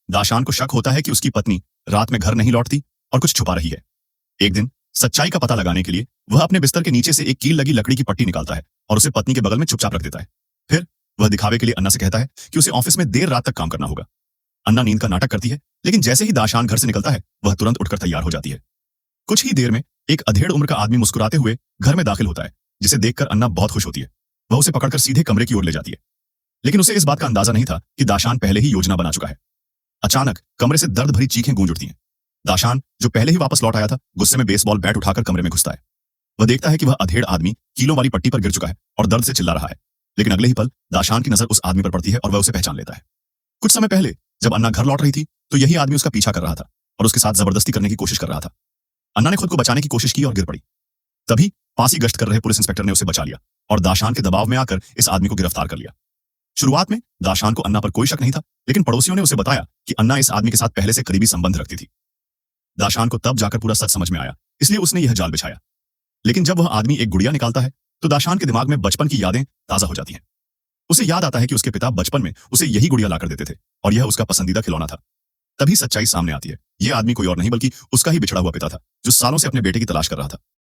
दाशान को शक होता है कि उसकी पत्नी रात में घर नहीं लौटती और कुछ छुपा रही है। एक दिन सच्चाई का पता लगाने के लिए वह अपने बिस्तर के नीचे से एक कील लगी लकड़ी की पट्टी निकालता है और उसे पत्नी के बगल में चुपचाप रख देता है। फिर वह दिखावे के लिए अन्ना से कहता है कि उसे ऑफिस में देर रात तक काम करना होगा। अन्ना नींद का नाटक करती है, लेकिन जैसे ही दाशान घर से निकलता है वह तुरंत उठकर तैयार हो जाती है। कुछ ही देर में एक अधेड़ उम्र का आदमी मुस्कुराते हुए घर में दाखिल होता है, जिसे देखकर अन्ना बहुत खुश होती है। वह उसे पकड़कर सीधे कमरे की ओर ले जाती है, लेकिन उसे इस बात का अंदाजा नहीं था कि दाशान पहले ही योजना बना चुका है। अचानक कमरे से दर्द भरी चीखें गूंज उठती हैं। दाशान, जो पहले ही वापस लौट आया था, गुस्से में बेसबॉल बैट उठाकर कमरे में घुसता है। वह देखता है कि वह अधेड़ आदमी कीलों वाली पट्टी पर गिर चुका है और दर्द से चिल्ला रहा है, लेकिन अगले ही पल दाशान की नजर उस आदमी पर पड़ती है और वह उसे पहचान लेता है। कुछ समय पहले जब अन्ना घर लौट रही थी तो यही आदमी उसका पीछा कर रहा था और उसके साथ जबरदस्ती करने की कोशिश कर रहा था। अन्ना ने खुद को बचाने की कोशिश की और गिर पड़ी। तभी पास ही गश्त कर रहे पुलिस इंस्पेक्टर ने उसे बचा लिया और दाशान के दबाव में आकर इस आदमी को गिरफ्तार कर लिया। शुरुआत में दाशान को अन्ना पर कोई शक नहीं था, लेकिन पड़ोसियों ने उसे बताया कि अन्ना इस आदमी के साथ पहले से करीबी संबंध रखती थी। दाशान को तब जाकर पूरा सच समझ में आया, इसलिए उसने यह जाल बिछाया। लेकिन जब वह आदमी एक गुड़िया निकालता है तो दाशान के दिमाग में बचपन की यादें ताजा हो जाती हैं। उसे याद आता है कि उसके पिता बचपन में उसे यही गुड़िया लाकर देते थे और यह उसका पसंदीदा खिलौना था। तभी सच्चाई सामने आती है, यह आदमी कोई और नहीं बल्कि उसका ही बिछड़ा हुआ पिता था, जो सालों से अपने बेटे की तलाश कर रहा था।